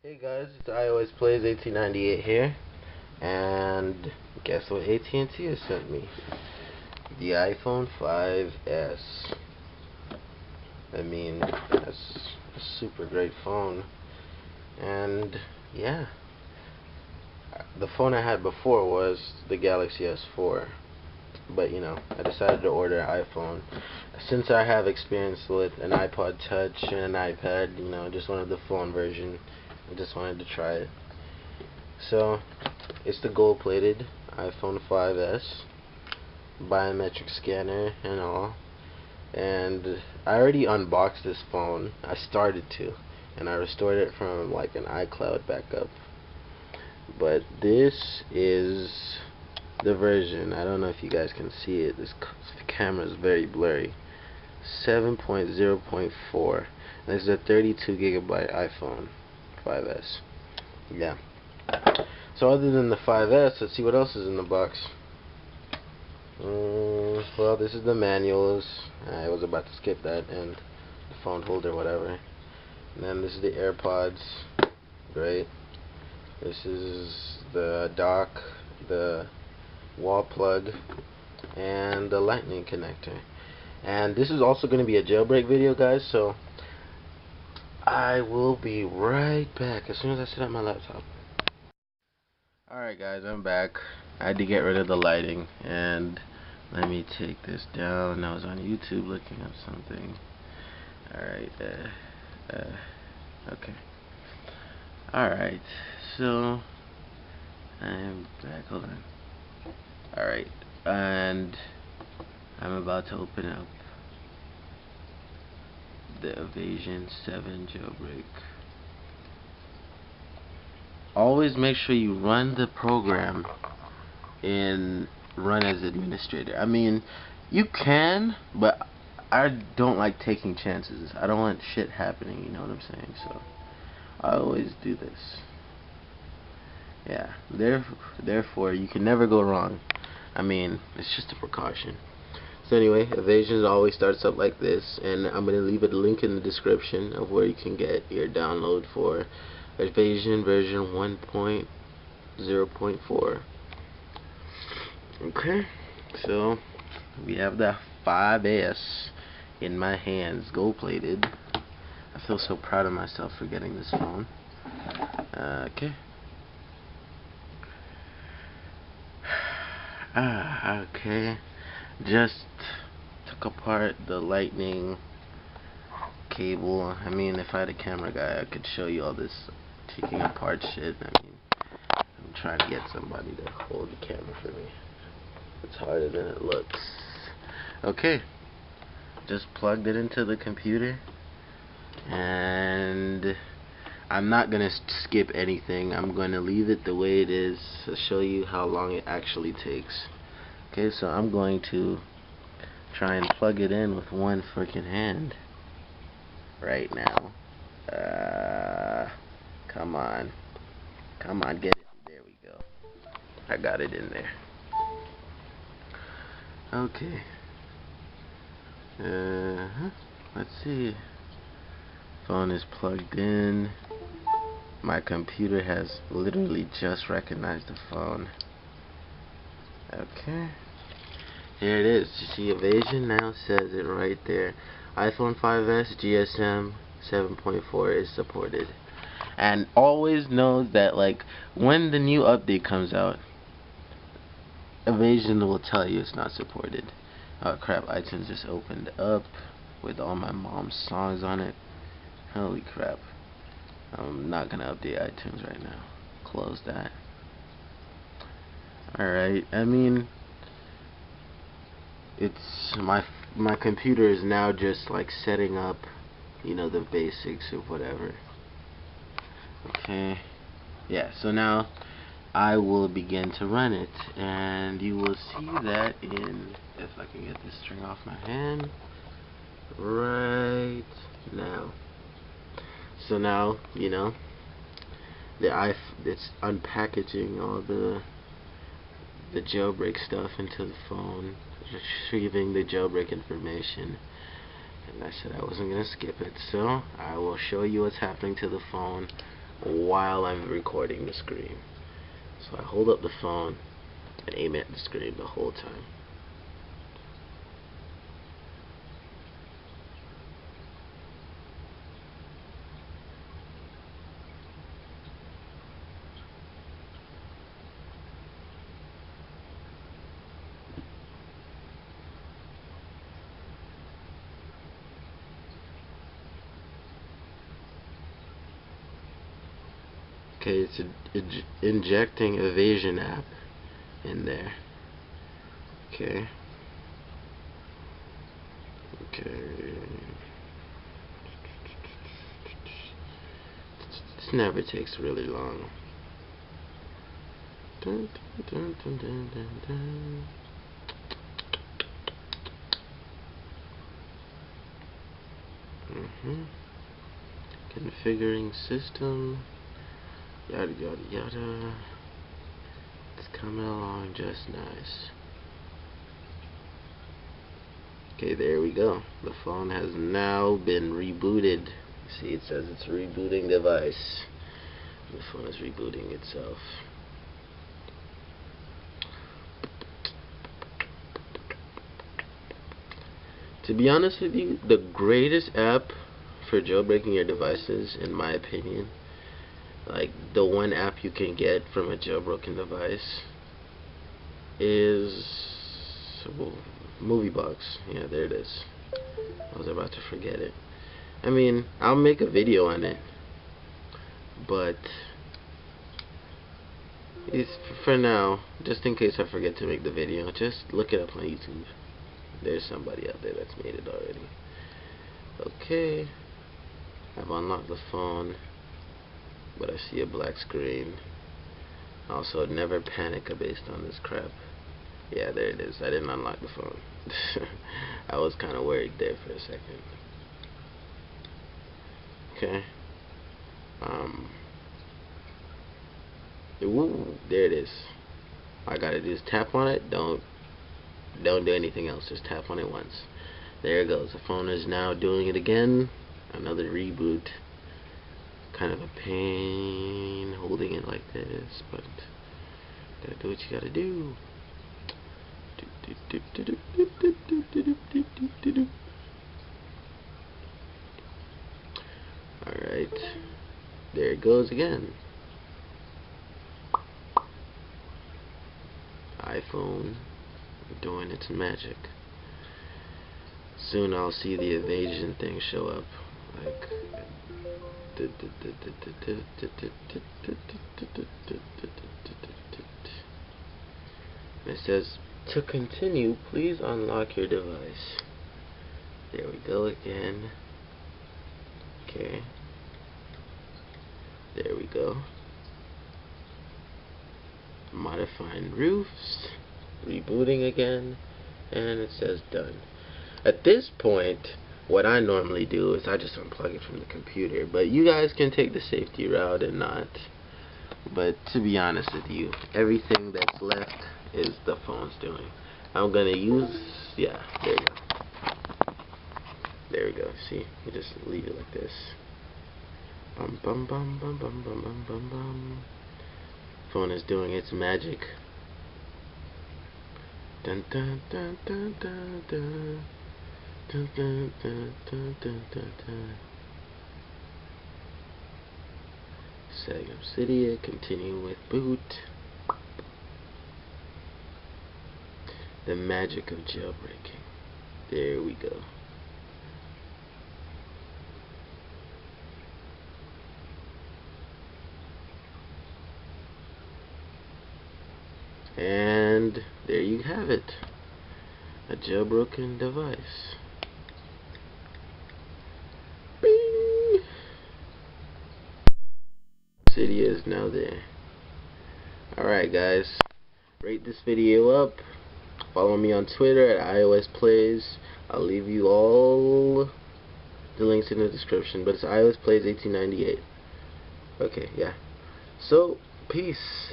Hey guys, it's iOSPlays1898 here, and guess what AT&T has sent me? The iPhone 5S. I mean, that's a super great phone, and yeah, the phone I had before was the Galaxy S4, but you know, I decided to order an iPhone. Since I have experience with an iPod Touch and an iPad, you know, I just wanted the phone version. I just wanted to try it. So, it's the gold-plated iPhone 5S, biometric scanner and all. And I already unboxed this phone. I started to, and I restored it from like an iCloud backup. But this is the version. I don't know if you guys can see it. This camera is very blurry. 7.0.4. This is a 32 gigabyte iPhone 5S. Yeah. So other than the 5S, let's see what else is in the box. Well, this is the manuals. I was about to skip that, and the phone holder, whatever. And then this is the AirPods. Great. This is the dock, the wall plug, and the lightning connector. And this is also going to be a jailbreak video, guys, so I will be right back as soon as I set up my laptop. Alright guys, I'm back. I had to get rid of the lighting, and let me take this down. I was on YouTube looking up something. Alright, okay. Alright, so I'm back. Hold on. Alright, and I'm about to open up the Evasion 7 jailbreak. Always make sure you run the program and run as administrator. I mean, you can, but I don't like taking chances. I don't want shit happening, you know what I'm saying? So I always do this. Yeah, therefore you can never go wrong. I mean, it's just a precaution. So anyway, Evasion always starts up like this, and I'm going to leave a link in the description of where you can get your download for Evasion version 1.0.4. Okay, so we have the 5S in my hands, gold-plated. I feel so proud of myself for getting this phone. Okay. Okay. Just took apart the lightning cable. I mean, if I had a camera guy, I could show you all this taking apart shit. I mean, I'm trying to get somebody to hold the camera for me. It's harder than it looks. Okay, just plugged it into the computer, and I'm not gonna skip anything. I'm gonna leave it the way it is to show you how long it actually takes. Okay, so I'm going to try and plug it in with one freaking hand right now. Come on, get it. There we go. I got it in there. Okay. Let's see. Phone is plugged in. My computer has literally just recognized the phone. Okay. Here it is. You see Evasion now says it right there. iPhone 5S GSM 7.4 is supported. And always know that like when the new update comes out, Evasion will tell you it's not supported. Oh crap, iTunes just opened up with all my mom's songs on it. Holy crap. I'm not gonna update iTunes right now. Close that. Alright, I mean, it's my computer is now just like setting up, you know, the basics of whatever. Okay, yeah, so now I will begin to run it, and you will see that in, if I can get this string off my hand right now. So now, you know, it's unpackaging all the jailbreak stuff into the phone, retrieving the jailbreak information, and I said I wasn't gonna skip it, so I will show you what's happening to the phone while I'm recording the screen. So I hold up the phone and aim at the screen the whole time. Okay, it's injecting evasion app in there. Okay. This never takes really long. Dun, dun, dun, dun, dun, dun. Configuring system. Yada yada yada. It's coming along just nice. Okay, there we go. The phone has now been rebooted. See, it says it's rebooting device. The phone is rebooting itself. To be honest with you, the greatest app for jailbreaking your devices, in my opinion, like the one app you can get from a jailbroken device, is Movie Box. Yeah, there it is. I was about to forget it. I mean, I'll make a video on it, but it's for now, just in case I forget to make the video, just look it up on YouTube. There's somebody out there that's made it already. Okay, I've unlocked the phone, but I see a black screen. Also, never panic based on this crap. Yeah, there it is. I didn't unlock the phone. I was kind of worried there for a second. Okay. Ooh, there it is. All I gotta do is tap on it. Don't do anything else. Just tap on it once. There it goes. The phone is now doing it again. Another reboot. Kind of a pain holding it like this, but gotta do what you gotta do. Alright, there it goes again. iPhone doing its magic. Soon I'll see the evasion thing show up. Like, it says, to continue, please unlock your device. There we go again. Okay. There we go. Modifying roofs. Rebooting again. And it says done. At this point, what I normally do is I just unplug it from the computer. But you guys can take the safety route and not. But to be honest with you, everything that's left is the phone's doing. I'm gonna use, yeah, there you go. There we go. See, you just leave it like this. Bum bum bum bum bum bum bum bum bum. Phone is doing its magic. Dun dun dun dun dun dun dun dun dun dun dun dun dun. Setting up Cydia, continue with boot. The magic of jailbreaking. There we go. And there you have it. A jailbroken device. Bing! Cydia is now there. Alright guys, rate this video up. Follow me on Twitter at iOSPlays. I'll leave you all the links in the description, but it's iOSPlays1898. Okay, yeah. So, peace.